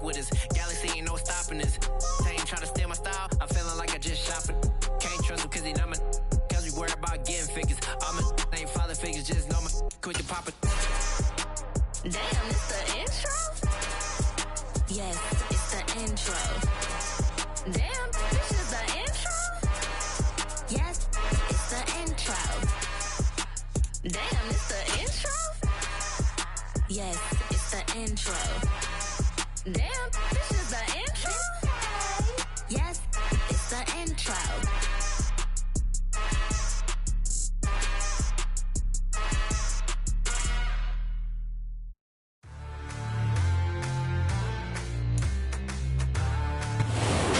with us. Galaxy ain't no stopping us. They ain't try to steal my style. I'm feeling like I just shopping. Can't trust him cause he not my cause we worried about getting figures. All my ain't father figures, just know my quit the poppin'. Damn, it's the intro? Yes, it's the intro. Damn, this is the intro? Yes, it's the intro. Damn, it's the intro? Yes, it's the intro. Damn, this is the intro? Yes, it's the intro.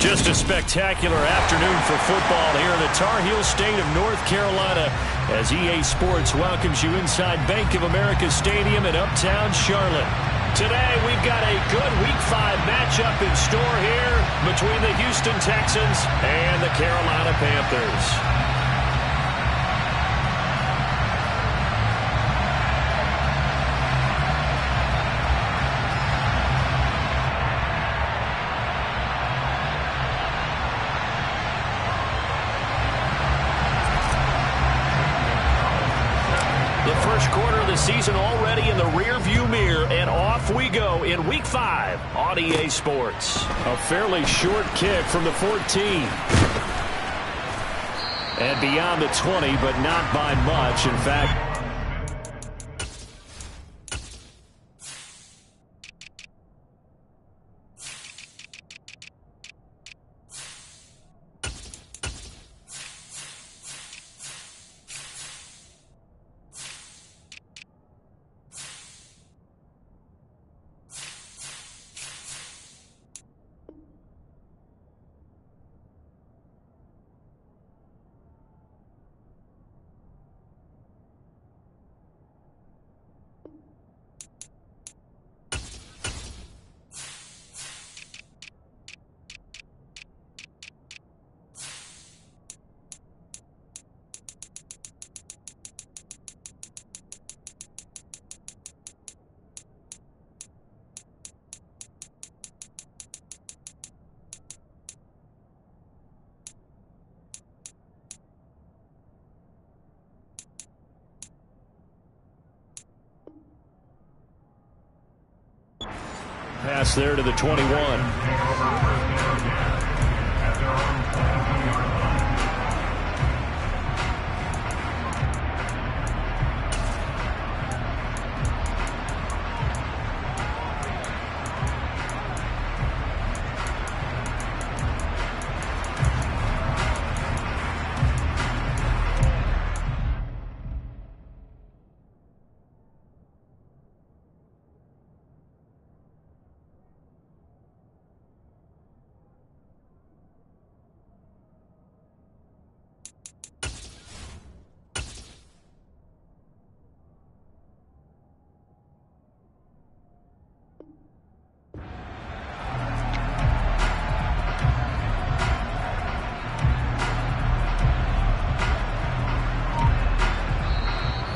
Just a spectacular afternoon for football here in the Tar Heel state of North Carolina as EA Sports welcomes you inside Bank of America Stadium in Uptown Charlotte. Today we've got a good Week 5 matchup in store here between the Houston Texans and the Carolina Panthers. First quarter of the season already in the rear-view mirror, and off we go in Week 5 on EA Sports. A fairly short kick from the 14. And beyond the 20, but not by much. In fact, pass there to the 21.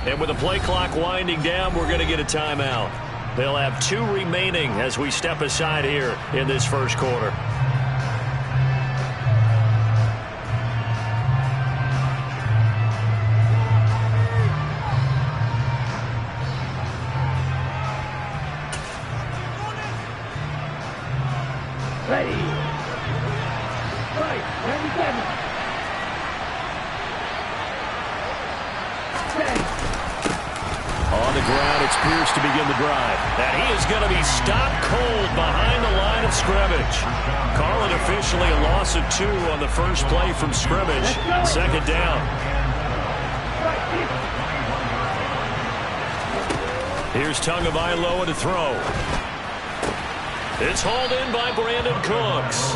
And with the play clock winding down, we're going to get a timeout. They'll have 2 remaining as we step aside here in this first quarter. Ready. Right. Ready, seven. On the ground, it's Pierce to begin the drive. And he is going to be stopped cold behind the line of scrimmage. Call it officially a loss of 2 on the first play from scrimmage. Second down. Here's Tagovailoa to throw. It's hauled in by Brandon Cooks.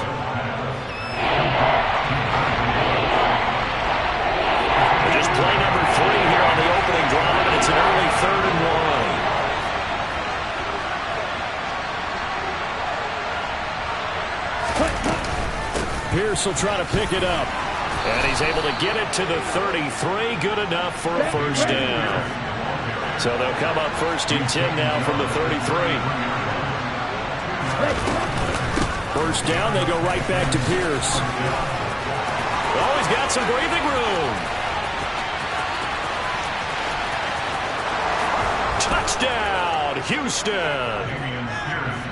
Just play number 3 here on the opening drive, and it's an early 3rd and 1. Pierce will try to pick it up. And he's able to get it to the 33. Good enough for a first down. So they'll come up 1st and 10 now from the 33. first down. They go right back to Pierce. Oh, he's got some breathing room. Touchdown, Houston.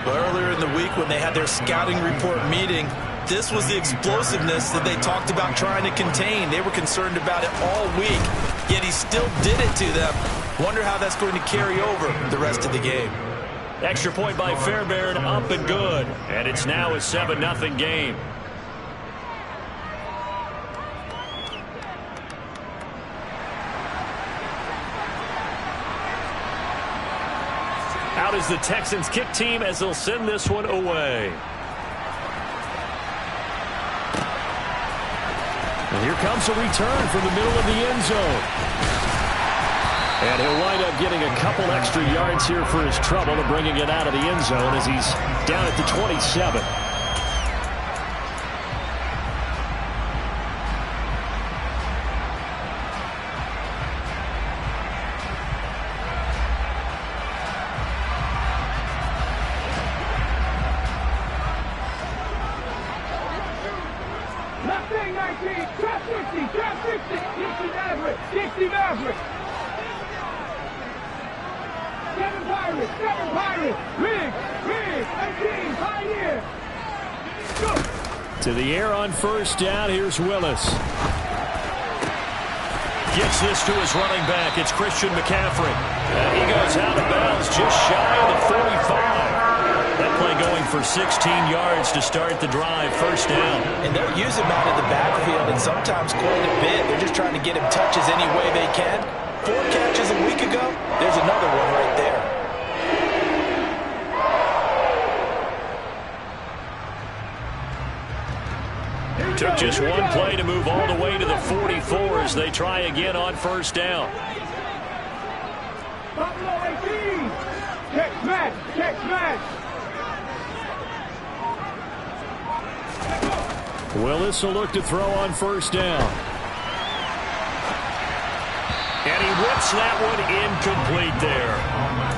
Well, earlier in the week when they had their scouting report meeting, this was the explosiveness that they talked about trying to contain. They were concerned about it all week, yet he still did it to them. Wonder how that's going to carry over the rest of the game. Extra point by Fairbairn, up and good. And it's now a 7-0 game. Out is the Texans kick team as they'll send this one away. And here comes a return from the middle of the end zone. And he'll wind up getting a couple extra yards here for his trouble and bringing it out of the end zone as he's down at the 27. To the air on first down. Here's Willis. Gets this to his running back. It's Christian McCaffrey. And he goes out of bounds just shy of the 45. That play going for 16 yards to start the drive. First down. And they'll use him out of the backfield, and sometimes quite a bit. They're just trying to get him touches any way they can. 4 catches a week ago. There's another one right there. Took just one play to move all the way to the 44 as they try again on first down. Check match. Willis will look to throw on first down. And he whips that one incomplete there.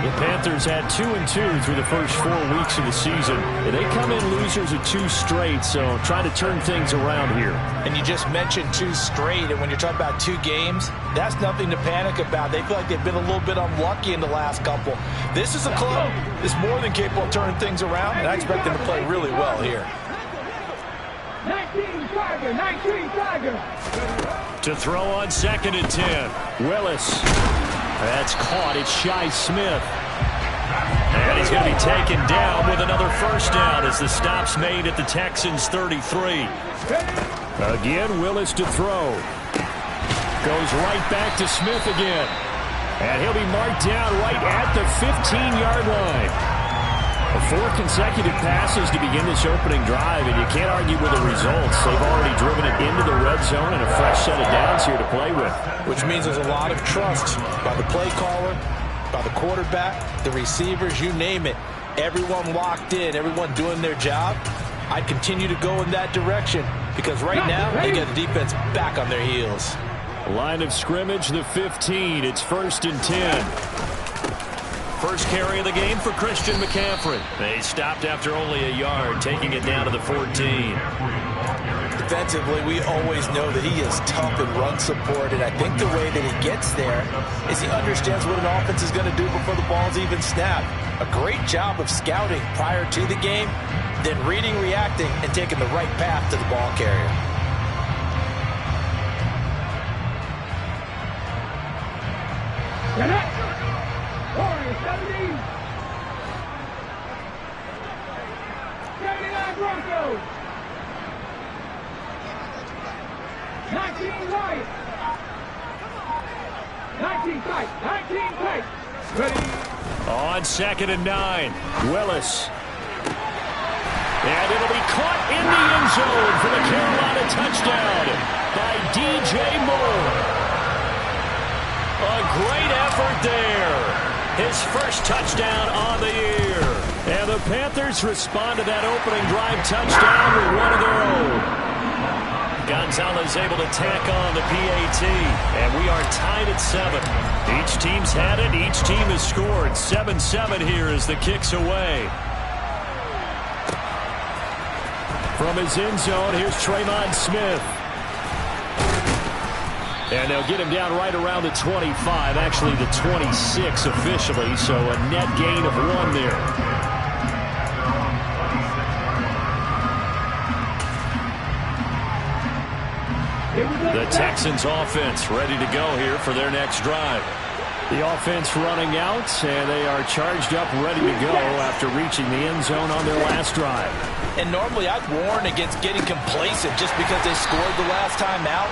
The Panthers had 2-2 through the first 4 weeks of the season. And they come in losers of 2 straight, so trying to turn things around here. And you just mentioned 2 straight, and when you're talking about 2 games, that's nothing to panic about. They feel like they've been a little bit unlucky in the last couple. This is a club that's more than capable of turning things around, and I expect them to play really well here. 19 Tiger. To throw on 2nd and 10. Willis. That's caught. It's Shi Smith. And he's going to be taken down with another first down as the stop's made at the Texans' 33. Again, Willis to throw. Goes right back to Smith again. And he'll be marked down right at the 15-yard line. 4 consecutive passes to begin this opening drive, and you can't argue with the results. They've already driven it into the red zone and a fresh set of downs here to play with. Which means there's a lot of trust by the play caller, by the quarterback, the receivers, you name it. Everyone locked in, everyone doing their job. I'd continue to go in that direction because right now they get the defense back on their heels. Line of scrimmage, the 15. It's 1st and 10. First carry of the game for Christian McCaffrey. They stopped after only a yard, taking it down to the 14. Defensively, we always know that he is tough in run support, and I think the way that he gets there is he understands what an offense is going to do before the ball's even snapped. A great job of scouting prior to the game, then reading, reacting, and taking the right path to the ball carrier. Warriors 17. 79 Broncos. 19 Lions. 19 tight. 19 tight. Ready. On 2nd and 9. Willis. And it'll be caught in the end zone for the Carolina touchdown by DJ Moore. A great effort there. His first touchdown on the year. And the Panthers respond to that opening drive touchdown with one of their own. Gonzalez able to tack on the PAT. And we are tied at 7. Each team's had it. Each team has scored. 7-7 here as the kick's away. From his end zone, here's Tremont Smith. And they'll get him down right around the 25, actually the 26 officially, so a net gain of 1 there. The Texans offense ready to go here for their next drive. The offense running out, and they are charged up, ready to go after reaching the end zone on their last drive. And normally I'd warn against getting complacent just because they scored the last time out.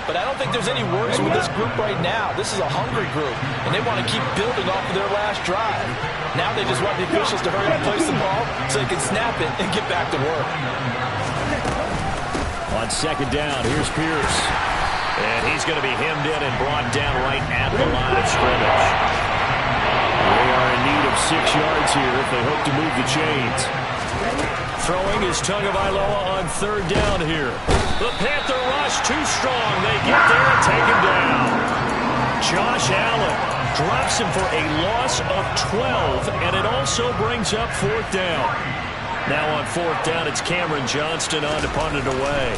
But I don't think there's any worries with this group right now. This is a hungry group, and they want to keep building off of their last drive. Now they just want the officials to hurry up and place the ball so they can snap it and get back to work. On second down, here's Pierce. And he's going to be hemmed in and brought down right at the line of scrimmage. They are in need of 6 yards here if they hope to move the chains. Throwing is Tagovailoa on third down here. The Panther rush too strong. They get there and take him down. Josh Allen drops him for a loss of 12, and it also brings up fourth down. Now on fourth down, it's Cameron Johnston on to punt it away.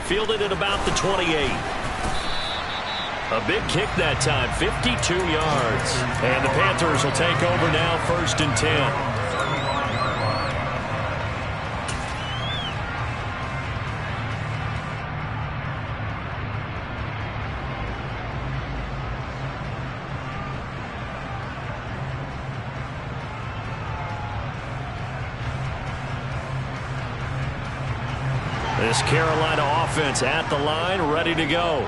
Fielded at about the 28. A big kick that time, 52 yards. And the Panthers will take over now, 1st and 10. This Carolina offense at the line, ready to go.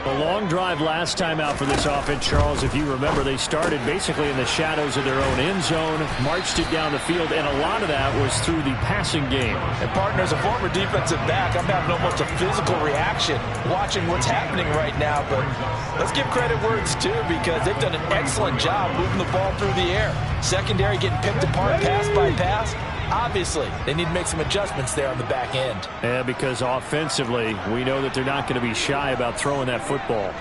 A long drive last time out for this offense, Charles. If you remember, they started basically in the shadows of their own end zone, marched it down the field, and a lot of that was through the passing game. And partner, as a former defensive back, I'm having almost a physical reaction watching what's happening right now. But let's give credit where it's due, because they've done an excellent job moving the ball through the air. Secondary getting picked apart pass by pass. Obviously, they need to make some adjustments there on the back end. Yeah, because offensively, we know that they're not going to be shy about throwing that football.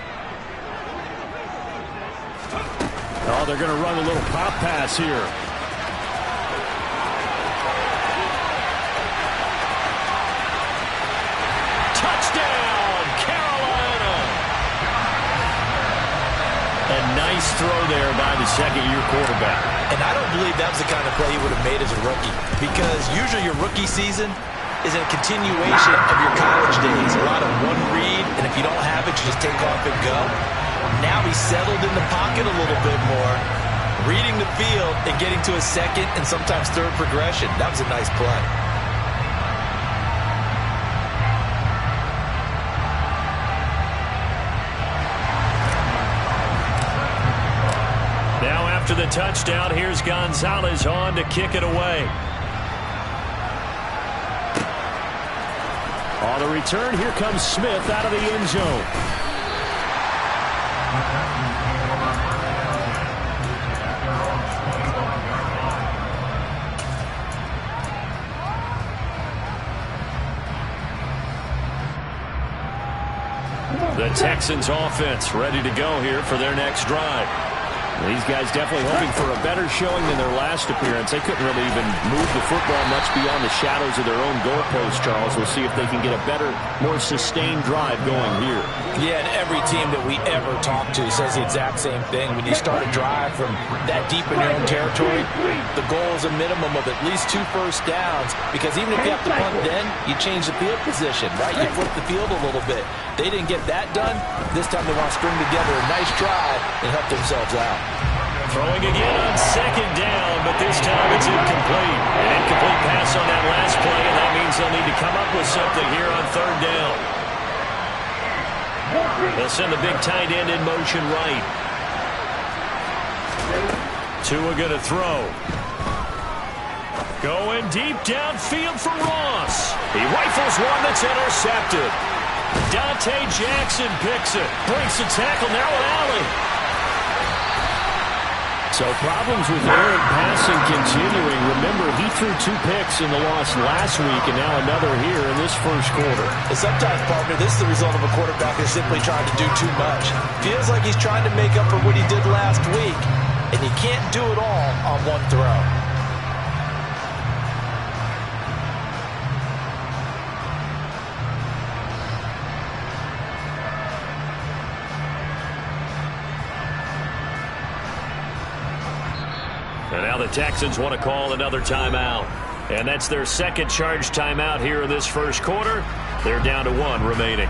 Oh, they're going to run a little pop pass here. Touchdown, Carolina! A nice throw there by the second-year quarterback. And I don't believe that was the kind of play he would have made as a rookie, because usually your rookie season is a continuation of your college days. A lot of one read, and if you don't have it, you just take off and go. Now he's settled in the pocket a little bit more, reading the field and getting to a second and sometimes third progression. That was a nice play. To the touchdown, here's Gonzalez on to kick it away. On the return, here comes Smith out of the end zone. The Texans offense ready to go here for their next drive. These guys definitely hoping for a better showing than their last appearance. They couldn't really even move the football much beyond the shadows of their own goalpost, Charles. We'll see if they can get a better, more sustained drive going here. Yeah, and every team that we ever talk to says the exact same thing. When you start a drive from that deep in your own territory, the goal is a minimum of at least 2 first downs, because even if you have to punt then, you change the field position, right? You flip the field a little bit. They didn't get that done. This time they want to string together a nice drive and help themselves out. Throwing again on second down, but this time it's incomplete. An incomplete pass on that last play, and that means they'll need to come up with something here on third down. They'll send the big tight end in motion right. Tua going to throw. Going deep downfield for Ross. He rifles one that's intercepted. Dante Jackson picks it. Breaks the tackle, now an alley. So problems with errant passing continuing. Remember, he threw 2 picks in the loss last week, and now another here in this first quarter. And sometimes, partner, this is the result of a quarterback that's simply trying to do too much. Feels like he's trying to make up for what he did last week. and you can't do it all on one throw. And now the Texans want to call another timeout. And that's their second charge timeout here in this first quarter. They're down to 1 remaining.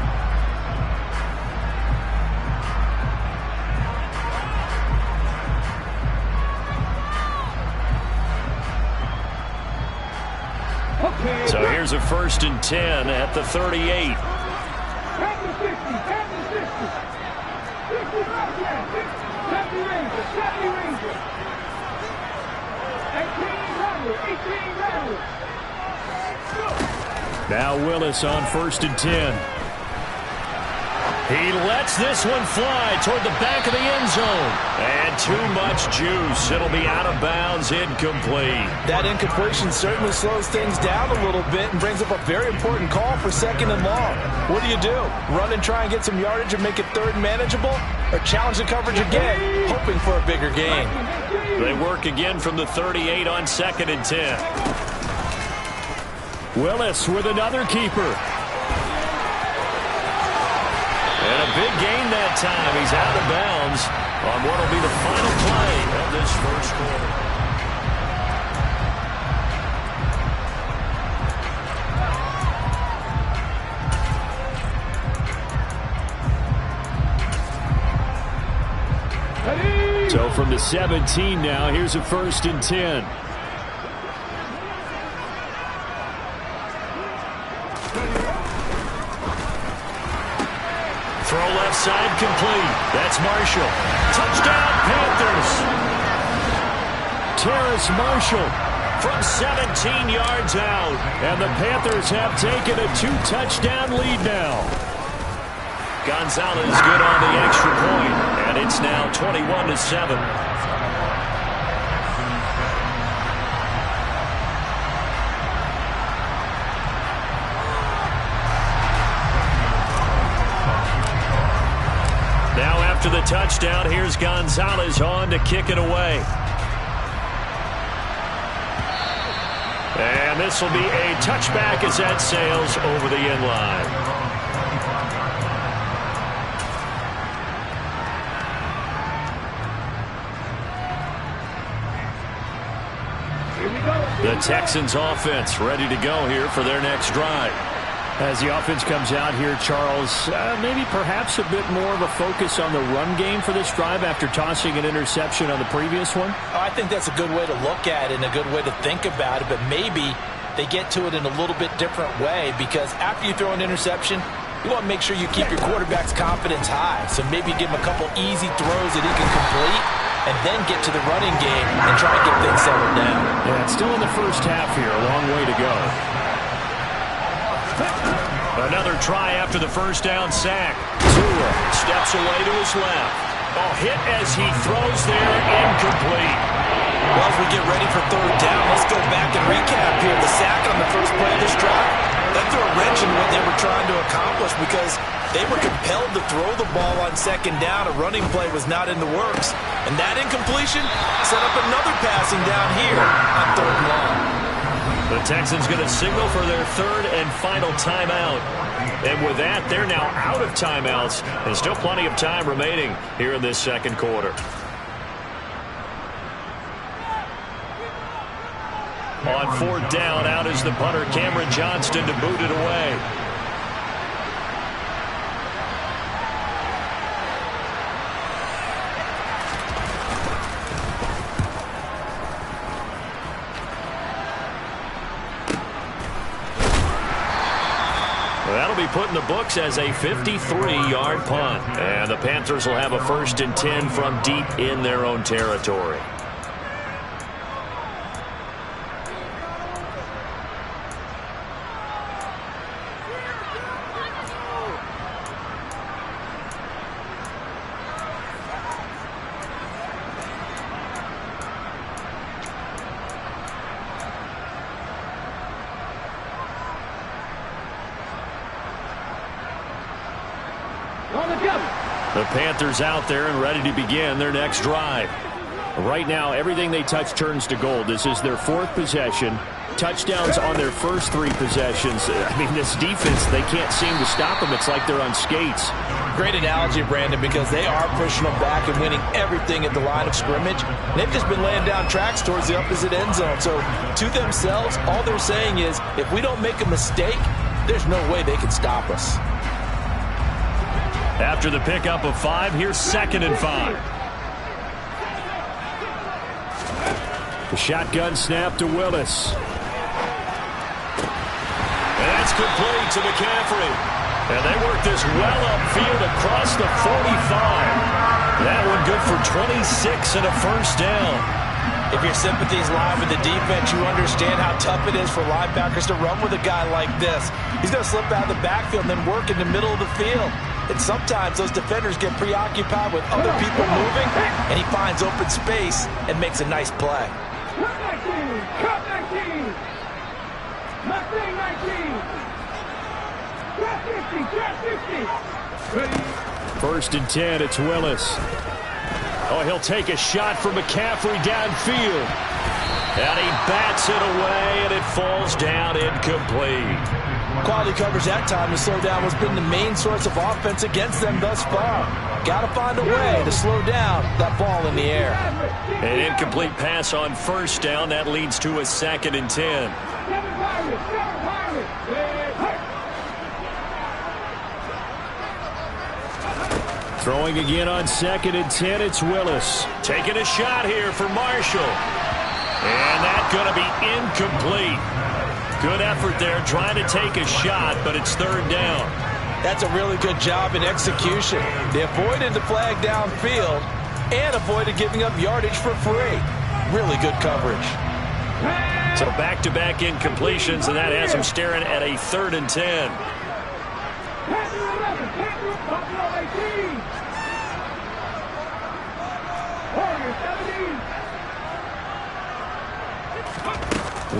So here's a 1st and 10 at the 38. Now Willis on 1st and 10. He lets this one fly toward the back of the end zone. And too much juice. It'll be out of bounds, incomplete. That incompletion certainly slows things down a little bit and brings up a very important call for 2nd and long. What do? Run and try and get some yardage and make it 3rd and manageable? Or challenge the coverage again, hoping for a bigger gain? They work again from the 38 on 2nd and 10. Willis with another keeper. And a big gain that time. He's out of bounds on what will be the final play of this first quarter. So from the 17 now, here's a 1st and 10. Throw left side complete. That's Marshall. Touchdown Panthers. Terrace Marshall from 17 yards out. And the Panthers have taken a 2-touchdown lead now. Gonzalez good on the extra point. And it's now 21-7. Now after the touchdown, here's Gonzalez on to kick it away. And this will be a touchback as that sails over the end line. The Texans offense ready to go here for their next drive. As the offense comes out here, Charles, maybe perhaps a bit more of a focus on the run game for this drive after tossing an interception on the previous one? I think that's a good way to look at it and a good way to think about it, but maybe they get to it in a little bit different way because after you throw an interception, you want to make sure you keep your quarterback's confidence high. So maybe give him a couple easy throws that he can complete and then get to the running game and try and get things settled down. Yeah, it's still in the first half here. A long way to go. Another try after the first down sack. Tua steps away to his left. Oh, hit as he throws there, incomplete. Well, as we get ready for 3rd down, let's go back and recap here. The sack on the first play of this drive, that threw a wrench in what they were trying to accomplish because they were compelled to throw the ball on 2nd down. A running play was not in the works. And that incompletion set up another passing down here on 3rd and long. The Texans going to signal for their 3rd and final timeout. And with that, they're now out of timeouts. And still plenty of time remaining here in this second quarter. On 4th down, out is the punter, Cameron Johnston, to boot it away. That'll be put in the books as a 53-yard punt. And the Panthers will have a 1st and 10 from deep in their own territory. The Panthers out there and ready to begin their next drive. Right now, everything they touch turns to gold. This is their 4th possession. Touchdowns on their first 3 possessions. I mean, this defense, they can't seem to stop them. It's like they're on skates. Great analogy, Brandon, because they are pushing them back and winning everything at the line of scrimmage. They've just been laying down tracks towards the opposite end zone. So to themselves, all they're saying is, if we don't make a mistake, there's no way they can stop us. After the pickup of 5, here's 2nd and 5. The shotgun snap to Willis. And that's complete to McCaffrey. And they work this well upfield across the 45. That one good for 26 and a first down. If your sympathies lie with the defense, you understand how tough it is for linebackers to run with a guy like this. He's going to slip out of the backfield and then work in the middle of the field. And sometimes those defenders get preoccupied with other people moving, and he finds open space and makes a nice play. Cut 19! Mustang 19! Cut 50! Cut 50! Ready? 1st and 10, it's Willis. Oh, he'll take a shot from McCaffrey downfield. And he bats it away, and it falls down incomplete. Quality coverage that time to slow down has been the main source of offense against them thus far. Got to find a way to slow down that ball in the air. An incomplete pass on 1st down. That leads to a 2nd and 10. Throwing again on 2nd and 10, it's Willis. Taking a shot here for Marshall. And that's going to be incomplete. Good effort there trying to take a shot, but it's 3rd down. That's a really good job in execution. They avoided the flag downfield and avoided giving up yardage for free. Really good coverage. So back-to-back incompletions, and that has them staring at a 3rd and 10.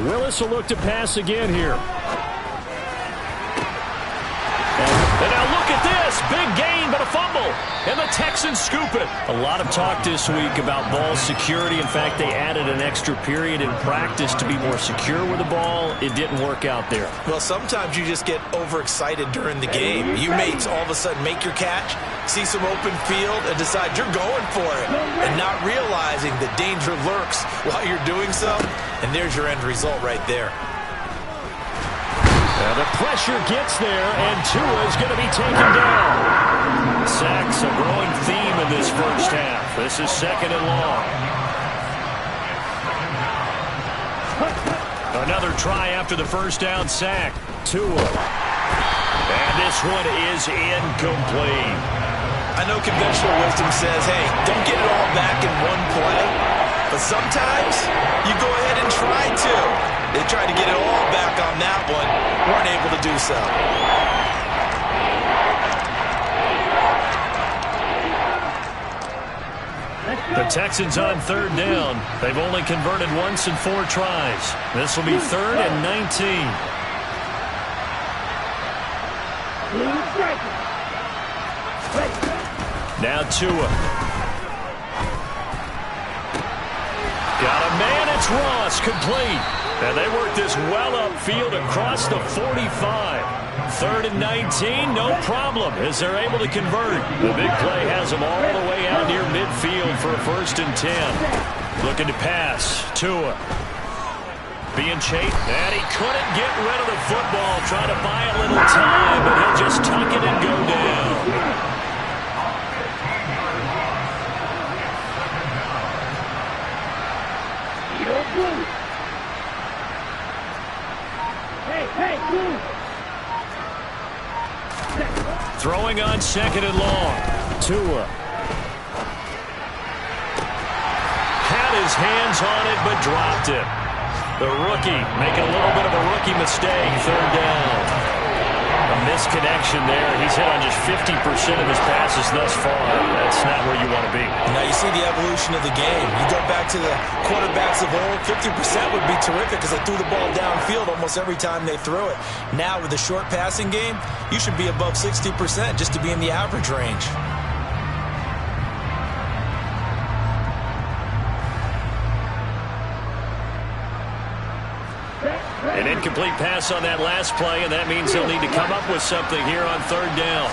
Willis will look to pass again here. And now look at this. Big gain, but a fumble. And the Texans scoop it. A lot of talk this week about ball security. In fact, they added an extra period in practice to be more secure with the ball. It didn't work out there. Well, sometimes you just get overexcited during the game. You may all of a sudden make your catch, see some open field, and decide you're going for it, and not realizing the danger lurks while you're doing so. And there's your end result right there. Now the pressure gets there, and Tua is going to be taken down. Sacks, a growing theme in this first half. This is 2nd and long. Another try after the first down sack. Tua. And this one is incomplete. I know conventional wisdom says, hey, don't get it all back in one play. But sometimes you go ahead and try to. They tried to get it all back on that one. Weren't able to do so. The Texans on 3rd down. They've only converted once in 4 tries. This will be 3rd and 19. Now Tua. Got a man, it's Ross, complete. And they work this well upfield across the 45. 3rd and 19, no problem, as they're able to convert. The big play has them all the way out near midfield for a 1st and 10. Looking to pass. Tua. Being chased, and he couldn't get rid of the football. Trying to buy a little time, but he'll just tuck it and go down. Throwing on 2nd and long. Tua. Had his hands on it, but dropped it. The rookie making a little bit of a rookie mistake. 3rd down. A misconnection there. He's hit on just 50% of his passes thus far. That's not where you want to be. Now you see the evolution of the game. You go back to the quarterbacks of old, 50% would be terrific because they threw the ball downfield almost every time they threw it. Now with the short passing game, you should be above 60% just to be in the average range. incomplete pass on that last play, and that means they'll need to come up with something here on third down.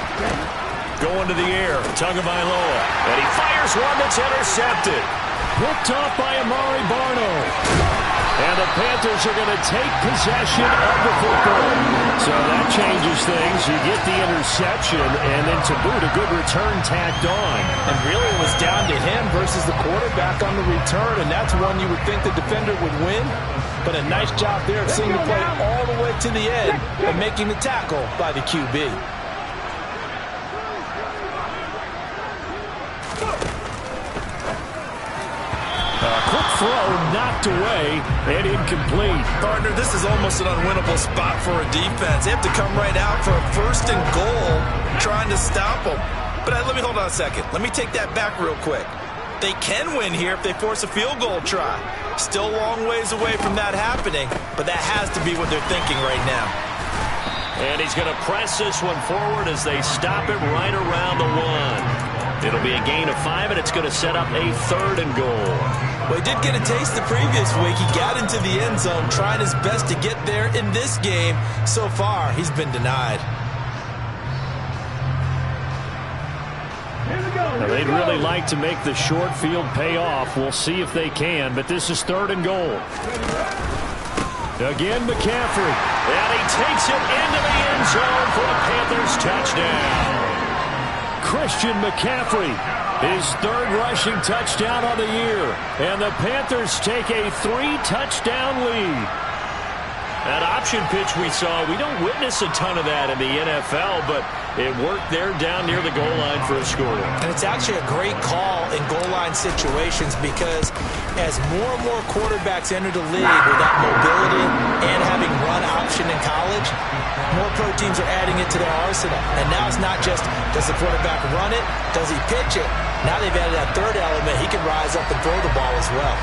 Going to the air, Tagovailoa, and he fires one that's intercepted. Picked off by Amari Barno. And the Panthers are going to take possession of the football. So that changes things. You get the interception, and then to boot, a good return tacked on. And really it was down to him versus the quarterback on the return, and that's one you would think the defender would win. But a nice job there of seeing the play all the way to the end and making the tackle by the QB. Quick throw knocked away and incomplete. Partner, this is almost an unwinnable spot for a defense. They have to come right out for a first and goal trying to stop them. But let me hold on a second. Let me take that back real quick. They can win here if they force a field goal try. Still a long ways away from that happening, but that has to be what they're thinking right now. And he's going to press this one forward as they stop it right around the 1. It'll be a gain of 5, and it's going to set up a third and goal. Well, he did get a taste the previous week. He got into the end zone, trying his best to get there in this game. So far, he's been denied. Now, they'd really like to make the short field pay off. We'll see if they can, but this is third and goal. Again, McCaffrey. And he takes it into the end zone for a Panthers touchdown. Christian McCaffrey, his third rushing touchdown on the year. And the Panthers take a 3-touchdown lead. That option pitch we saw, we don't witness a ton of that in the NFL, but it worked there down near the goal line for a score. And it's actually a great call in goal line situations because as more and more quarterbacks enter the league with that mobility and having run option in college, more pro teams are adding it to their arsenal. And now it's not just, does the quarterback run it? Does he pitch it? Now they've added that third element. He can rise up and throw the ball as well.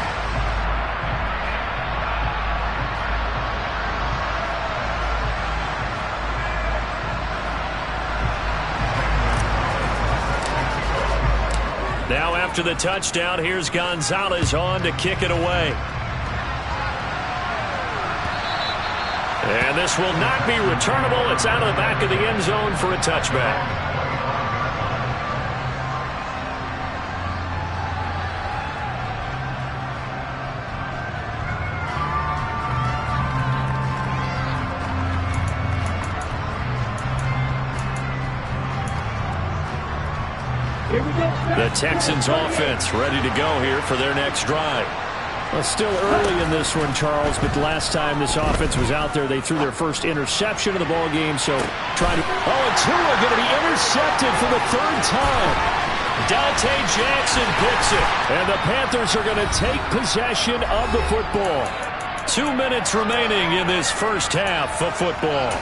Now after the touchdown, here's Gonzalez on to kick it away. And this will not be returnable. It's out of the back of the end zone for a touchback. The Texans offense ready to go here for their next drive. Well, still early in this one, Charles, but the last time this offense was out there, they threw their first interception of the ball game, so trying to... Oh, and Tua going to be intercepted for the third time. Dante Jackson picks it, and the Panthers are going to take possession of the football. 2 minutes remaining in this first half of football.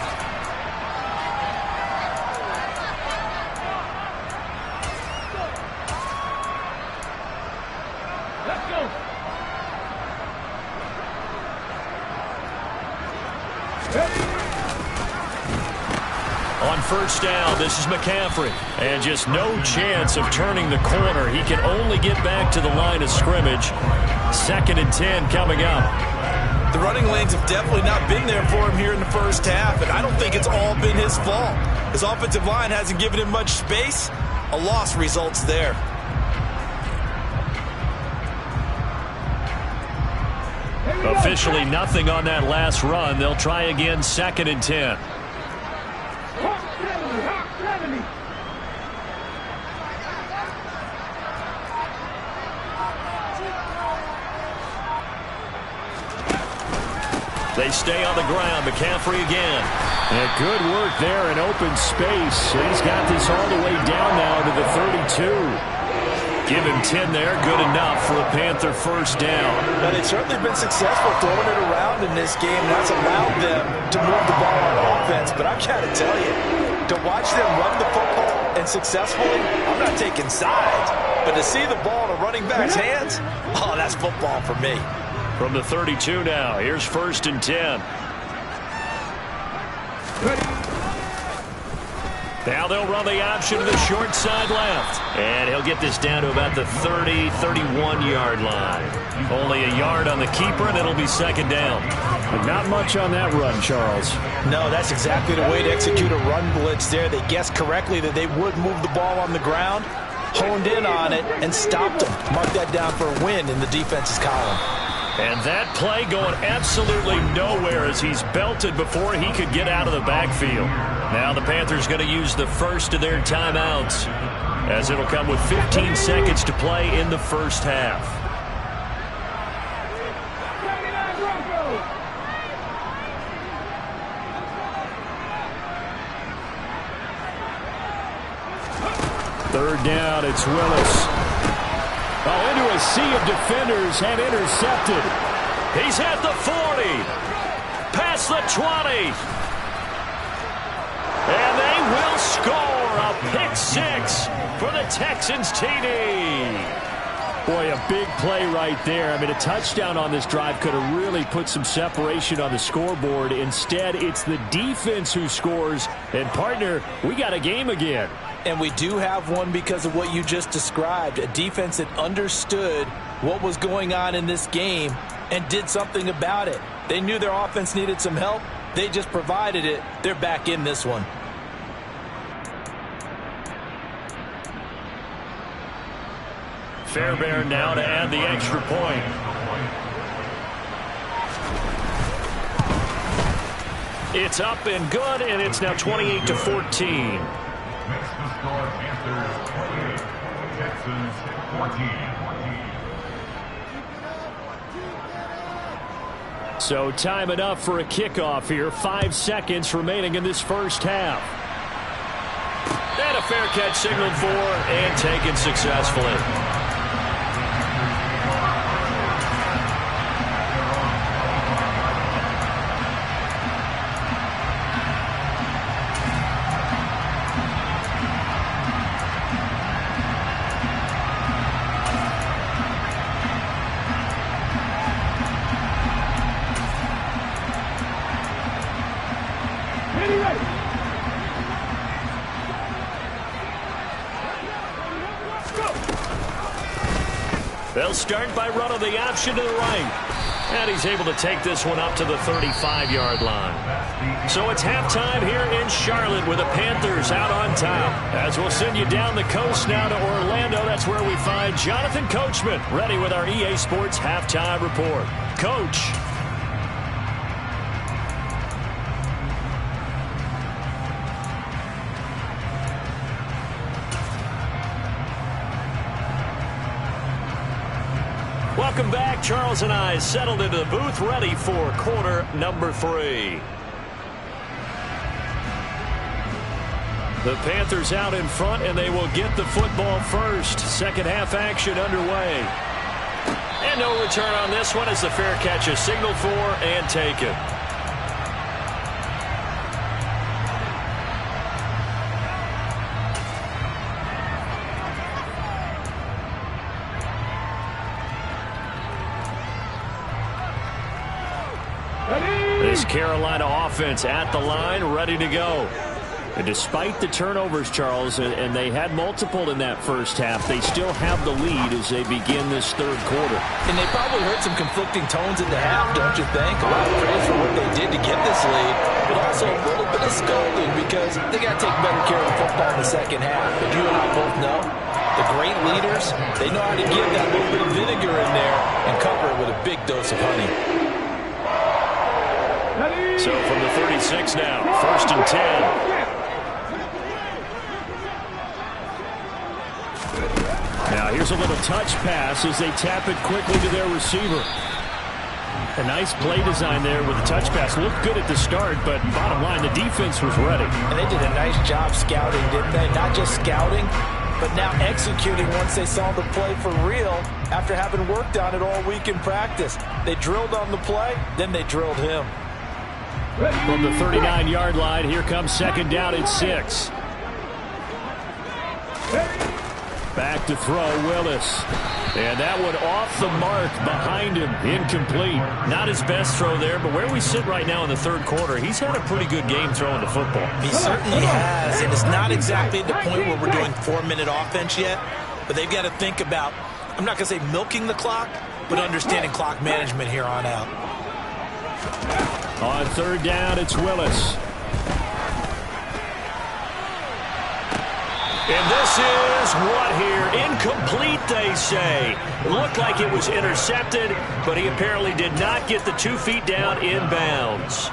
On first down, this is McCaffrey. And just no chance of turning the corner. He can only get back to the line of scrimmage. 2nd and 10 coming up. The running lanes have definitely not been there for him here in the first half, and I don't think it's all been his fault. His offensive line hasn't given him much space. A loss results there. Officially nothing on that last run. They'll try again 2nd and 10. They stay on the ground. McCaffrey again. And good work there in open space. He's got this all the way down now to the 32. Give him 10 there. Good enough for a Panther first down. But they've certainly been successful throwing it around in this game. That's allowed them to move the ball on offense. But I've got to tell you, to watch them run the football and successfully, I'm not taking sides. But to see the ball in a running back's hands, oh, that's football for me. From the 32 now, here's 1st and 10. Now they'll run the option to the short side left. And he'll get this down to about the 30, 31-yard line. Only a yard on the keeper, and it'll be second down. But not much on that run, Charles. No, that's exactly the way to execute a run blitz there. They guessed correctly that they would move the ball on the ground, honed in on it, and stopped them. Mark that down for a win in the defense's column. And that play going absolutely nowhere as he's belted before he could get out of the backfield. Now the Panthers going to use the first of their timeouts, as it'll come with 15 seconds to play in the first half. Third down, it's Willis. Oh, into a sea of defenders and intercepted. He's at the 40. Past the 20. And they will score a pick six for the Texans TD. Boy, a big play right there. I mean, a touchdown on this drive could have really put some separation on the scoreboard. Instead, it's the defense who scores. And, partner, we got a game again. And we do have one because of what you just described. A defense that understood what was going on in this game and did something about it. They knew their offense needed some help. They just provided it. They're back in this one. Fairbairn now to add the extra point. It's up and good, and it's now 28-14. Panthers 28, Texans 14. So time enough for a kickoff here. 5 seconds remaining in this first half. And a fair catch signaled for and taken successfully. They'll start by running the option to the right. And he's able to take this one up to the 35-yard line. So it's halftime here in Charlotte with the Panthers out on top. As we'll send you down the coast now to Orlando, that's where we find Jonathan Coachman ready with our EA Sports halftime report. Coach. Welcome back. Charles and I settled into the booth, ready for quarter number 3. The Panthers out in front, and they will get the football first. Second half action underway. And no return on this one as the fair catch is signaled for and taken. This Carolina offense at the line, ready to go. And despite the turnovers, Charles, and they had multiple in that first half, they still have the lead as they begin this third quarter. And they probably heard some conflicting tones at the half, don't you think? A lot of praise for what they did to get this lead, but also a little bit of scolding because they got to take better care of the football in the second half. But you and I both know the great leaders, they know how to give that little bit of vinegar in there and cover it with a big dose of honey. So from the 36 now, 1st and 10. Now here's a little touch pass as they tap it quickly to their receiver. A nice play design there with the touch pass. Looked good at the start, but bottom line, the defense was ready. And they did a nice job scouting, didn't they? Not just scouting, but now executing once they saw the play for real after having worked on it all week in practice. They drilled on the play, then they drilled him. From the 39-yard line, here comes second down and 6. Back to throw, Willis. And that one off the mark behind him, incomplete. Not his best throw there, but where we sit right now in the third quarter, he's had a pretty good game throwing the football. He certainly has, and it's not exactly at the point where we're doing 4-minute offense yet, but they've got to think about, I'm not going to say milking the clock, but understanding clock management here on out. On third down, it's Willis. And this is what here? Incomplete, they say. Looked like it was intercepted, but he apparently did not get the 2 feet down inbounds.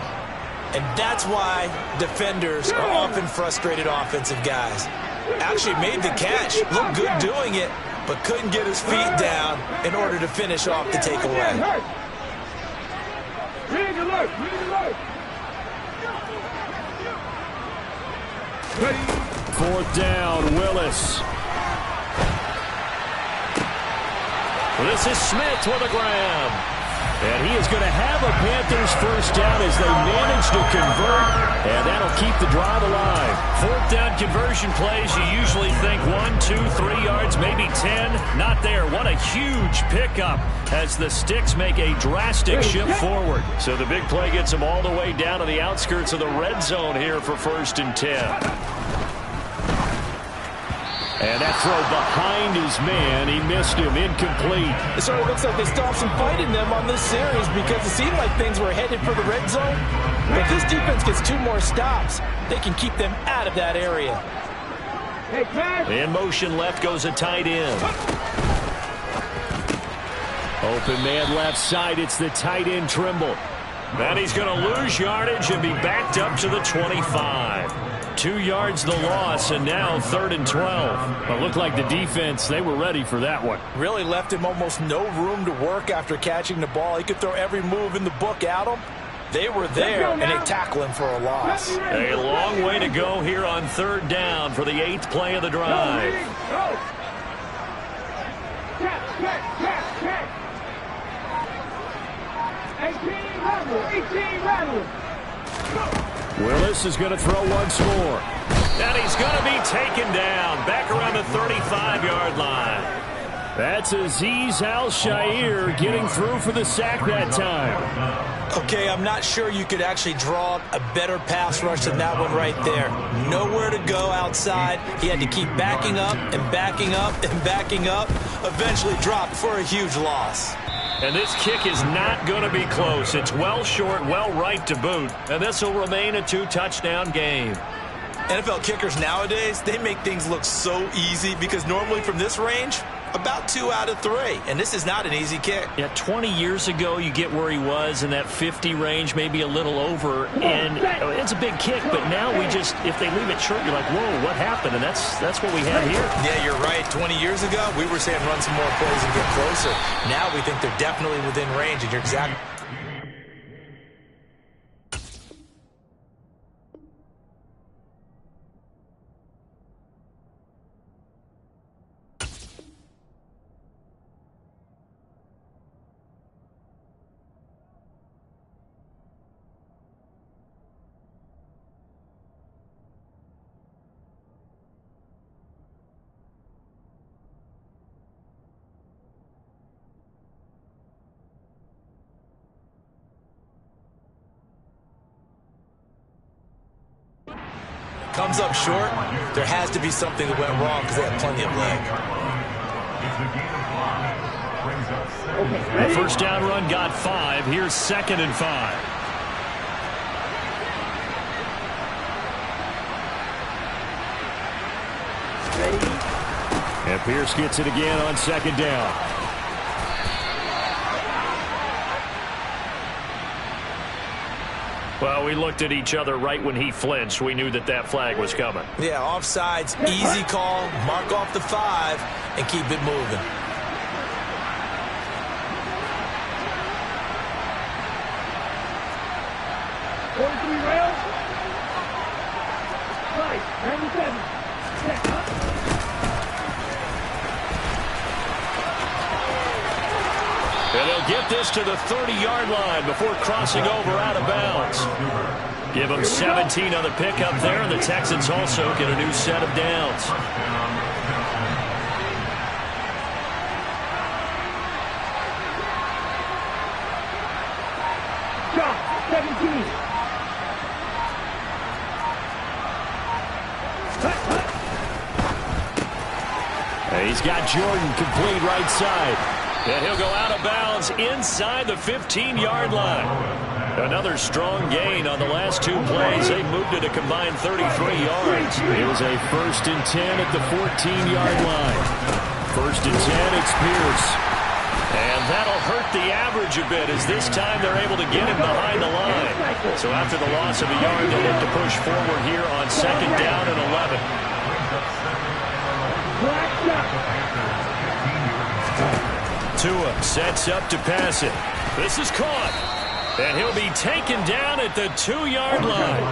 And that's why defenders are often frustrated offensive guys. Actually made the catch, looked good doing it, but couldn't get his feet down in order to finish off the takeaway. Fourth down, Willis. This is Smith with a grab. And he is going to have a Panthers first down as they manage to convert, and that'll keep the drive alive. Fourth down conversion plays, you usually think 1, 2, 3 yards, maybe 10. Not there. What a huge pickup as the Sticks make a drastic shift forward. So the big play gets them all the way down to the outskirts of the red zone here for 1st and 10. And that throw behind his man, he missed him, incomplete. It sort of looks like they still have some fight in them on this series because it seemed like things were headed for the red zone. But if this defense gets 2 more stops, they can keep them out of that area. In motion left goes a tight end. Open man left side, it's the tight end Trimble. And he's going to lose yardage and be backed up to the 25. 2 yards the loss, and now 3rd and 12. But looked like the defense, they were ready for that one. Really left him almost no room to work after catching the ball. He could throw every move in the book at him. They were there, and they tackle him for a loss. A long way to go here on 3rd down for the 8th play of the drive. Willis is going to throw once more. And he's going to be taken down back around the 35-yard line. That's Azeez Al-Shaair getting through for the sack that time. Okay, I'm not sure you could actually draw up a better pass rush than that one right there. Nowhere to go outside. He had to keep backing up and backing up and backing up. Eventually dropped for a huge loss. And this kick is not going to be close. It's well short, well right to boot. And this will remain a 2-touchdown game. NFL kickers nowadays, they make things look so easy because normally from this range, about 2 out of 3. And this is not an easy kick. Yeah, 20 years ago, you get where he was in that 50 range, maybe a little over. And it's a big kick, but now we just, if they leave it short, you're like, whoa, what happened? And that's what we have here. Yeah, you're right. 20 years ago, we were saying run some more plays and get closer. Now we think they're definitely within range, and you're exactly. Comes up short. There has to be something that went wrong because they have plenty of leg. The first down run got 5. Here's 2nd and 5. And Pierce gets it again on 2nd down. Well, we looked at each other right when he flinched. We knew that that flag was coming. Yeah, offsides, easy call, mark off the 5, and keep it moving. And they'll get this to the 30-yard line before crossing over out of bounds. Give them 17 on the pickup there, and the Texans also get a new set of downs. He's got Jordan complete right side. And he'll go out of bounds inside the 15-yard line. Another strong gain on the last two plays. They moved it a combined 33 yards. It was a 1st and 10 at the 14-yard line. 1st and 10, it's Pierce. And that'll hurt the average a bit as this time they're able to get him behind the line. So after the loss of a yard, they look to push forward here on 2nd down and 11. Tua sets up to pass it. This is caught. And he'll be taken down at the 2-yard line.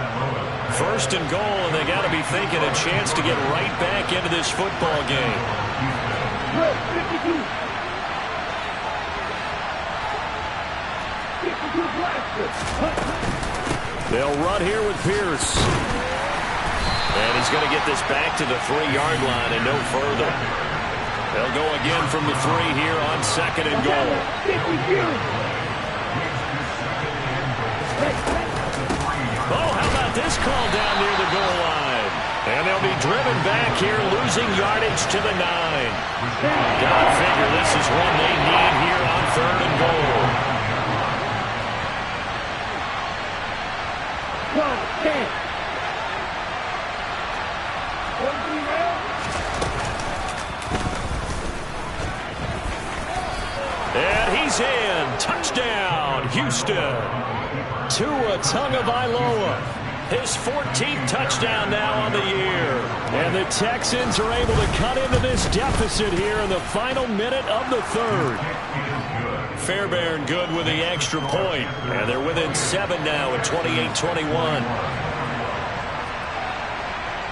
1st and goal, and they got to be thinking a chance to get right back into this football game. They'll run here with Pierce. And he's going to get this back to the 3-yard line and no further. They'll go again from the 3 here on 2nd and goal. Oh, how about this call down near the goal line? And they'll be driven back here, losing yardage to the 9. Gotta figure this is one they need here on 3rd and goal. 12-10. And he's in. Touchdown, Houston. Tua Tagovailoa. His 14th touchdown now on the year. And the Texans are able to cut into this deficit here in the final minute of the 3rd. Fairbairn good with the extra point. And they're within 7 now at 28-21.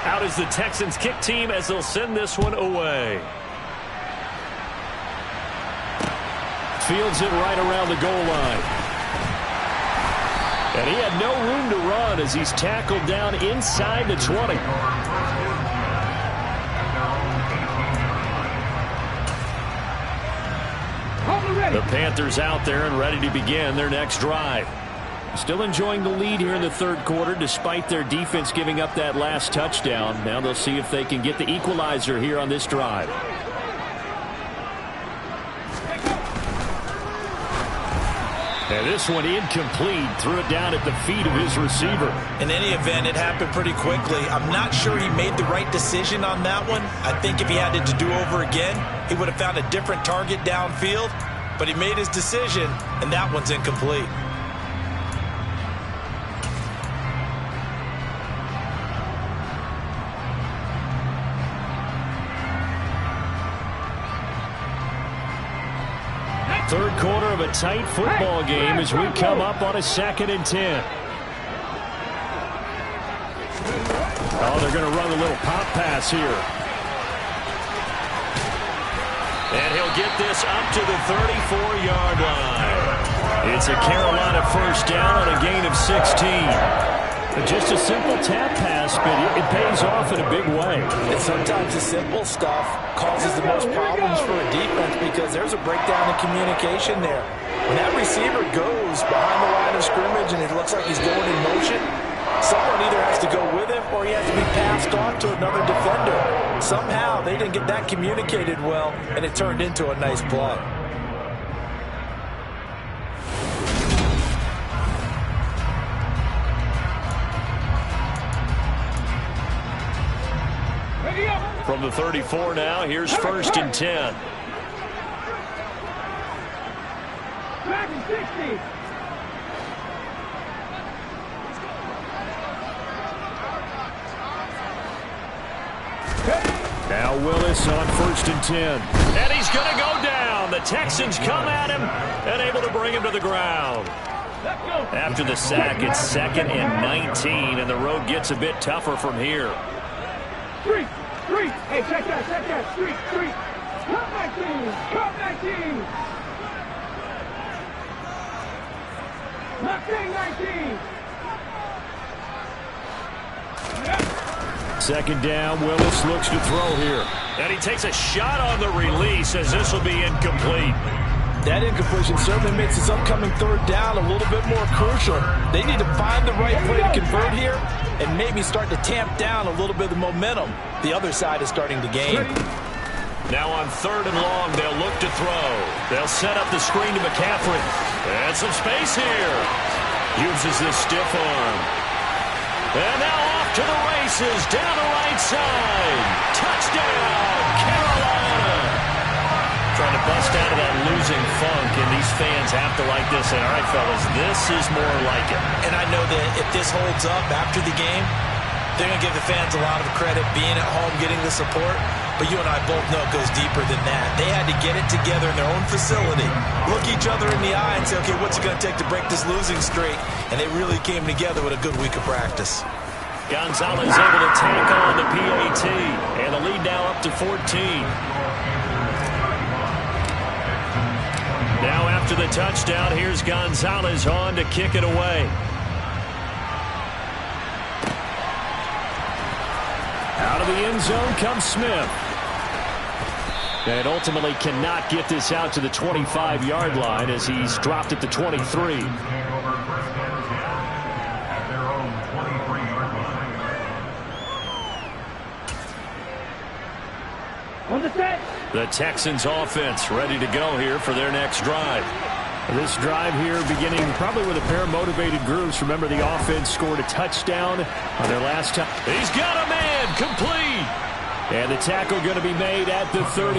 Out is the Texans kick team as they'll send this one away. Fields it right around the goal line. And he had no room to run as he's tackled down inside the 20. The Panthers out there and ready to begin their next drive. Still enjoying the lead here in the 3rd quarter despite their defense giving up that last touchdown. Now they'll see if they can get the equalizer here on this drive. And this one incomplete. Threw it down at the feet of his receiver. In any event, it happened pretty quickly. I'm not sure he made the right decision on that one. I think if he had it to do over again, he would have found a different target downfield. But he made his decision, and that one's incomplete. Third quarter of a tight football game as we come up on a 2nd and 10. Oh, they're going to run a little pop pass here. And he'll get this up to the 34-yard line. It's a Carolina 1st down on a gain of 16. Just a simple tap pass, but it pays off in a big way. And sometimes the simple stuff causes the most problems for a defense because there's a breakdown in communication there. When that receiver goes behind the line of scrimmage and it looks like he's going in motion, someone either has to go with him or he has to be passed on to another defender. Somehow they didn't get that communicated well, and it turned into a nice play. From the 34 now, here's 1st and 10. Back in 60. Now Willis on 1st and 10. And he's going to go down. The Texans come at him and able to bring him to the ground. After the sack, it's 2nd and 19, and the road gets a bit tougher from here. Street. Hey, check that. Street. Cut 19. Left wing 19. 2nd down, Willis looks to throw here. And he takes a shot on the release as this will be incomplete. That incompletion certainly makes this upcoming 3rd down a little bit more crucial. They need to find the right play to convert here and maybe start to tamp down a little bit of the momentum the other side is starting to gain. Now on 3rd and long, they'll look to throw. They'll set up the screen to McCaffrey. And some space here. Uses this stiff arm. And now off to the races, down the right side. Touchdown, Carolina. Trying to bust out of that losing funk, and these fans have to like this. And, all right, fellas, this is more like it. And I know that if this holds up after the game, they're going to give the fans a lot of credit being at home, getting the support. But you and I both know it goes deeper than that. They had to get it together in their own facility, look each other in the eye and say, okay, what's it going to take to break this losing streak? And they really came together with a good week of practice. Gonzalez able to tackle on the PAT. And the lead now up to 14. Now after the touchdown, here's Gonzalez on to kick it away. Out of the end zone comes Smith. And ultimately cannot get this out to the 25-yard line as he's dropped at the 23. On the set. The Texans offense ready to go here for their next drive. This drive here beginning probably with a pair of motivated groups. Remember, the offense scored a touchdown on their last time. He's got a man complete. And the tackle going to be made at the 38.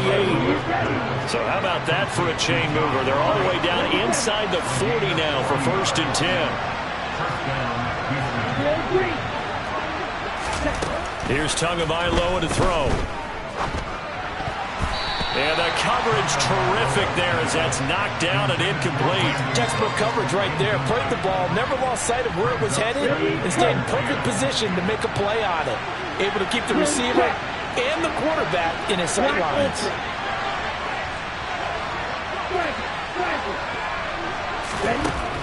So how about that for a chain mover? They're all the way down inside the 40 now for 1st and 10. Here's Tagovailoa to throw. And the coverage terrific there as that's knocked down and incomplete. Textbook coverage right there. Played the ball, never lost sight of where it was headed, and stayed in perfect position to make a play on it. Able to keep the receiver and the quarterback in his sight lines.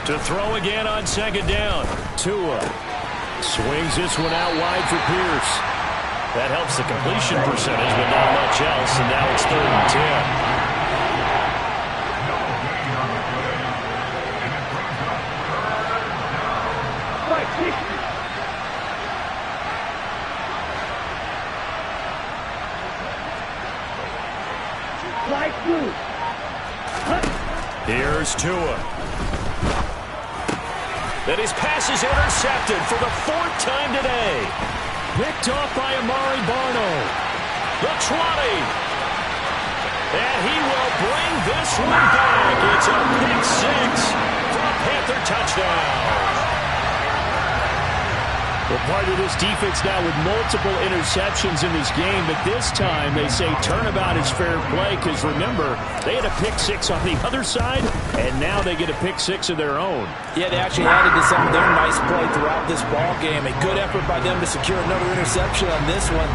To throw again on 2nd down. Tua swings this one out wide for Pierce. That helps the completion percentage, but not much else, and now it's 3rd and 10. Here's Tua. And his pass is intercepted for the 4th time today. Picked off by Amari Barno. The 20. And he will bring this one back. It's a pick 6 for a Panther touchdown. Well, part of this defense now with multiple interceptions in this game, but this time they say turnabout is fair play because, remember, they had a pick 6 on the other side, and now they get a pick 6 of their own. Yeah, they actually added to some of their nice play throughout this ball game. A good effort by them to secure another interception on this one.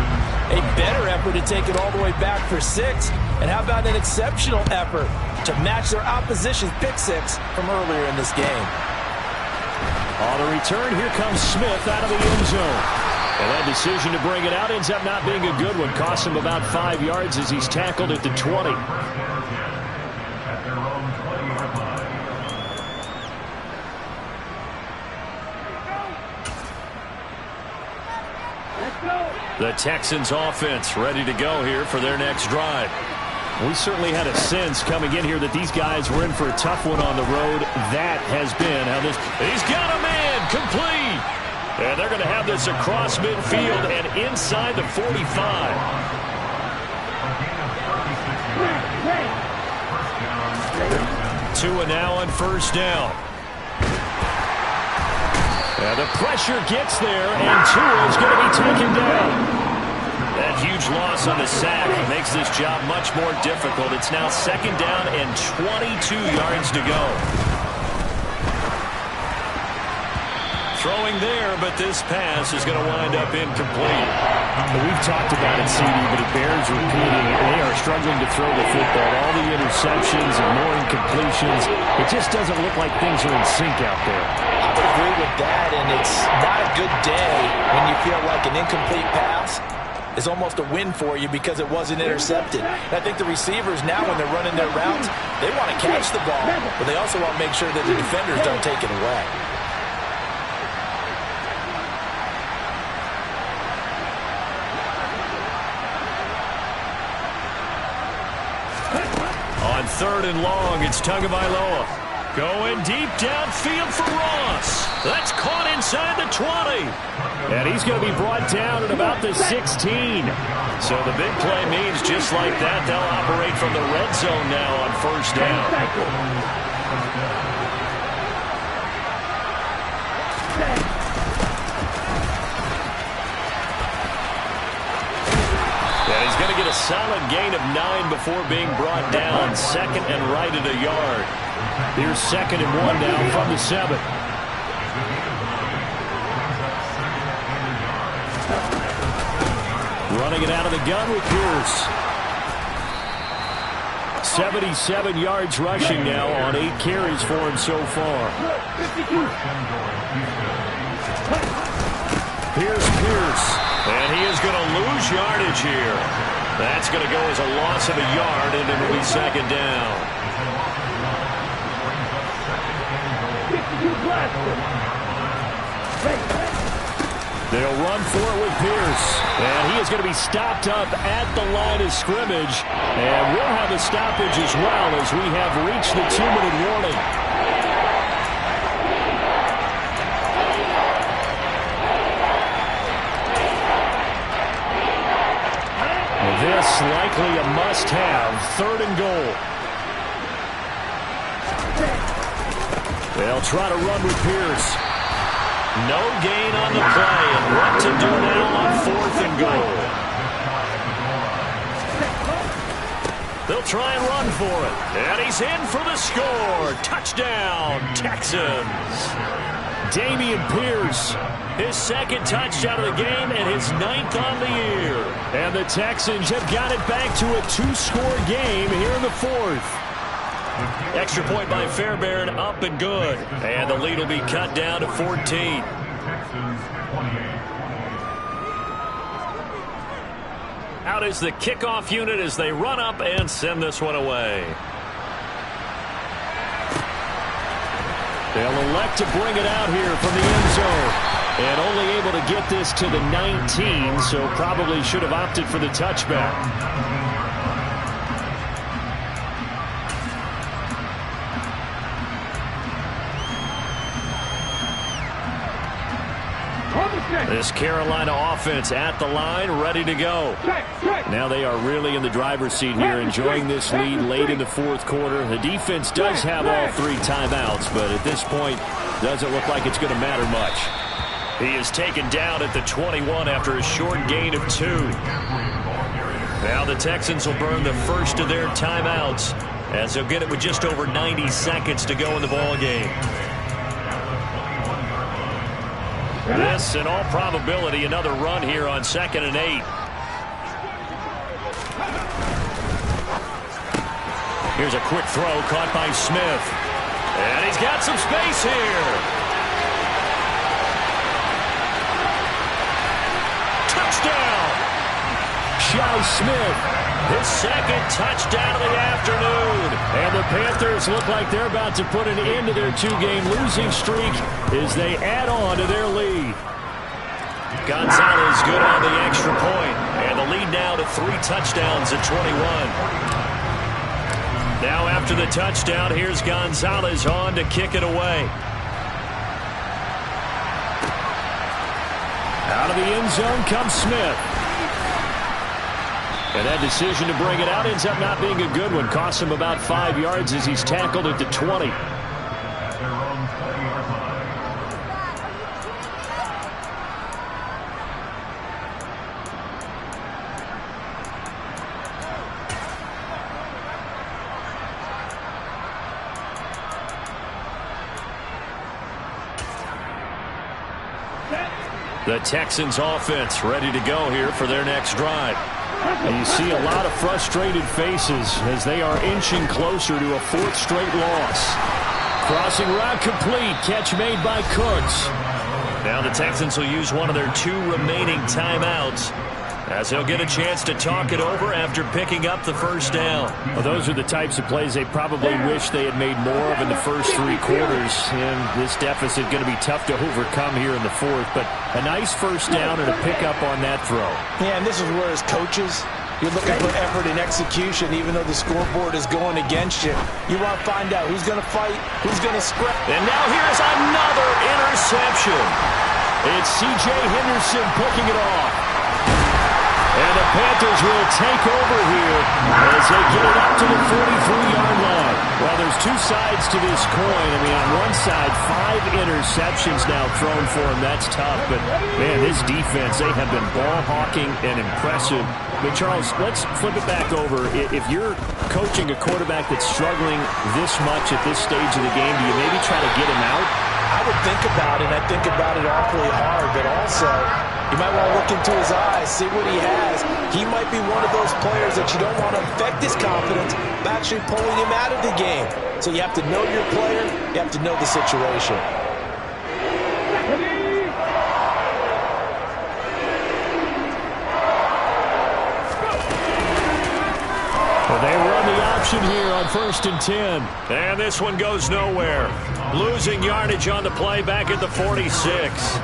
A better effort to take it all the way back for 6. And how about an exceptional effort to match their opposition's pick 6 from earlier in this game. On the return, here comes Smith out of the end zone. And that decision to bring it out ends up not being a good one. Costs him about 5 yards as he's tackled at the 20. The Texans offense ready to go here for their next drive. We certainly had a sense coming in here that these guys were in for a tough one on the road. That has been how this... He's got a man complete. And they're going to have this across midfield and inside the 45. Tua now on 1st down. And the pressure gets there, and Tua is going to be taken down. That huge loss on the sack makes this job much more difficult. It's now 2nd down and 22 yards to go. Throwing there, but this pass is going to wind up incomplete. We've talked about it, CD, but it bears repeating. They are struggling to throw the football. All the interceptions and more incompletions. It just doesn't look like things are in sync out there. I would agree with that, and it's not a good day when you feel like an incomplete pass is almost a win for you because it wasn't intercepted. And I think the receivers now, when they're running their routes, they want to catch the ball, but they also want to make sure that the defenders don't take it away. 3rd and long. It's Tagovailoa. Going deep downfield for Ross. That's caught inside the 20. And he's going to be brought down at about the 16. So the big play means just like that, they'll operate from the red zone now on 1st down. And he's going to get a solid gain of 9 before being brought down. 2nd and right at a yard. Here's 2nd and 1 now from the 7. Running it out of the gun with Pierce. 77 yards rushing now on 8 carries for him so far. Here's Pierce. And he is going to lose yardage here. That's going to go as a loss of a yard, and it will be 2nd down. They'll run for it with Pierce. And he is going to be stopped up at the line of scrimmage. And we'll have a stoppage as well as we have reached the 2-minute warning. This likely a must-have. 3rd and goal. They'll try to run with Pierce. No gain on the play, and what to do now on 4th and goal. They'll try and run for it, and he's in for the score. Touchdown, Texans. Dameon Pierce, his 2nd touchdown of the game and his 9th on the year. And the Texans have got it back to a 2-score game here in the 4th. Extra point by Fairbairn, up and good. And the lead will be cut down to 14. Texans 28. Out is the kickoff unit as they run up and send this one away. They'll elect to bring it out here from the end zone. And only able to get this to the 19, so probably should have opted for the touchback. This Carolina offense at the line, ready to go. Now they are really in the driver's seat here, enjoying this lead late in the 4th quarter. The defense does have all 3 timeouts, but at this point, doesn't look like it's going to matter much. He is taken down at the 21 after a short gain of 2. Now the Texans will burn the first of their timeouts as they'll get it with just over 90 seconds to go in the ball game. This, in all probability, another run here on 2nd and 8. Here's a quick throw caught by Smith. And he's got some space here. Touchdown! Shi Smith, his 2nd touchdown of the afternoon. And the Panthers look like they're about to put an end to their 2-game losing streak as they add on to their lead. Gonzalez good on the extra point. And the lead now to 3 touchdowns at 21. Now after the touchdown, here's Gonzalez on to kick it away. Out of the end zone comes Smith. And that decision to bring it out ends up not being a good one. Costs him about 5 yards as he's tackled at the 20. The Texans offense ready to go here for their next drive. And you see a lot of frustrated faces as they are inching closer to a 4th straight loss. Crossing route complete. Catch made by Cooks. Now the Texans will use one of their 2 remaining timeouts as they'll get a chance to talk it over after picking up the 1st down. Well, those are the types of plays they probably wish they had made more of in the first 3 quarters. And this deficit going to be tough to overcome here in the 4th. But a nice 1st down and a pickup on that throw. Yeah, and this is where his coaches You're looking for effort and execution, even though the scoreboard is going against you. You want to find out who's going to fight, who's going to scrap. And now here's another interception. It's C.J. Henderson picking it off. And the Panthers will take over here as they get it up to the 43-yard line. Well, there's two sides to this coin. I mean, on one side, 5 interceptions now thrown for him. That's tough. But, man, this defense, they have been ball hawking and impressive. But, Charles, let's flip it back over. If you're coaching a quarterback that's struggling this much at this stage of the game, do you maybe try to get him out? I would think about it. I think about it awfully hard, but also you might want to look into his eyes, see what he has. He might be one of those players that you don't want to affect his confidence by actually pulling him out of the game. So you have to know your player. You have to know the situation. Well, they run the option here on 1st and 10. And this one goes nowhere. Losing yardage on the play back at the 46.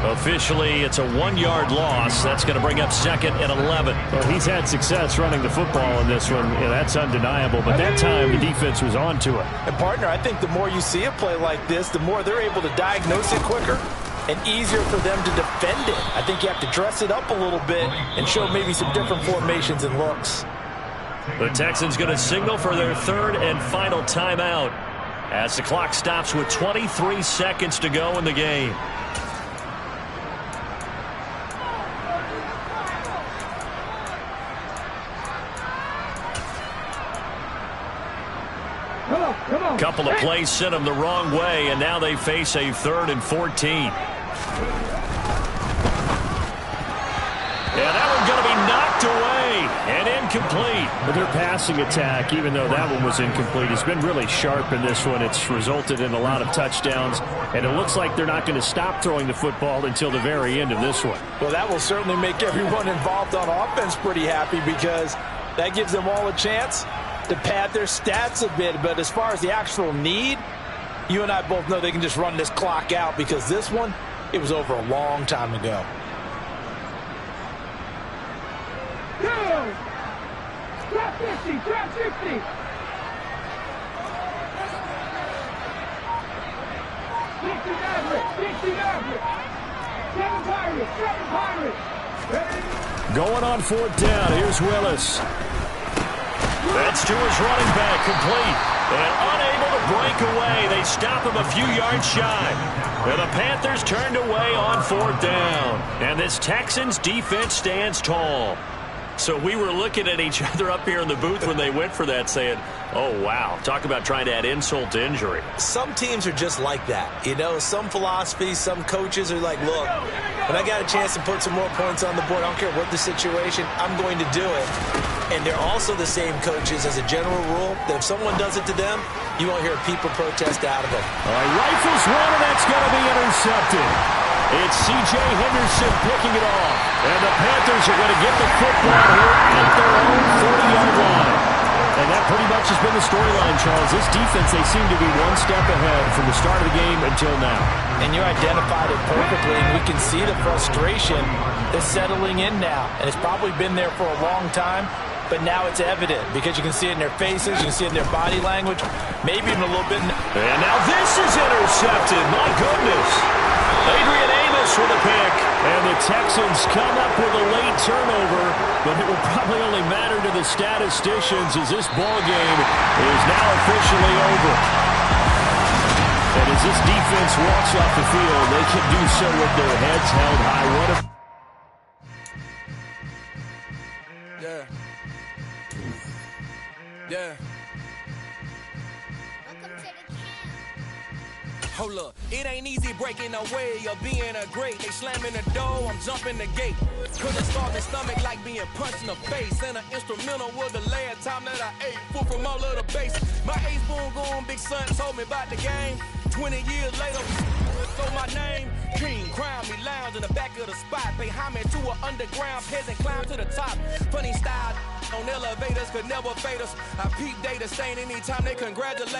Officially, it's a 1-yard loss. That's going to bring up 2nd and 11. Well, he's had success running the football in this one. Yeah, that's undeniable. But that time, the defense was on to it. And, partner, I think the more you see a play like this, the more they're able to diagnose it quicker and easier for them to defend it. I think you have to dress it up a little bit and show maybe some different formations and looks. The Texans going to signal for their 3rd and final timeout as the clock stops with 23 seconds to go in the game. Couple of plays sent them the wrong way, and now they face a 3rd and 14. Yeah, that one's going to be knocked away and incomplete. But their passing attack, even though that one was incomplete, has been really sharp in this one. It's resulted in a lot of touchdowns, and it looks like they're not going to stop throwing the football until the very end of this one. Well, that will certainly make everyone involved on offense pretty happy because that gives them all a chance to pad their stats a bit. But as far as the actual need, you and I both know they can just run this clock out because this one, it was over a long time ago. Drop 50, drop 50. 60 Maverick, 60 Maverick. 7 Pirates. Ready? Going on 4th down. Here's Willis. That's to his running back, complete. And unable to break away. They stop him a few yards shy. And the Panthers turned away on 4th down. And this Texans defense stands tall. So we were looking at each other up here in the booth when they went for that saying, oh, wow, talk about trying to add insult to injury. Some teams are just like that. You know, some philosophies, some coaches are like, look, when I got a chance to put some more points on the board, I don't care what the situation, I'm going to do it. And they're also the same coaches as a general rule that if someone does it to them, you won't hear a people protest out of it. All right, rifles one, and that's going to be intercepted. It's C.J. Henderson picking it off. And the Panthers are going to get the football here at their own 40-yard line. And that pretty much has been the storyline, Charles. This defense, they seem to be one step ahead from the start of the game until now. And you identified it perfectly, and we can see the frustration that's settling in now. And it's probably been there for a long time, but now it's evident because you can see it in their faces, you can see it in their body language, maybe even a little bit. And now this is intercepted. My goodness. Adrian Amos with a pick. And the Texans come up with a late turnover, but it will probably only matter to the statisticians as this ball game is now officially over. And as this defense walks off the field, they can do so with their heads held high. What a... Yeah. Hold up, it ain't easy breaking away or being a great. They slamming the door, I'm jumping the gate. Couldn't starve my stomach like being punched in the face. And an instrumental was the last time that I ate food from all of the base. My ace boom goon, big son told me about the game. 20 years later, so my name, King, crown me, lounge in the back of the spot. Pay homage to an underground peasant, climb to the top. Funny style on elevators could never fade us. I peep data stain anytime they congratulate.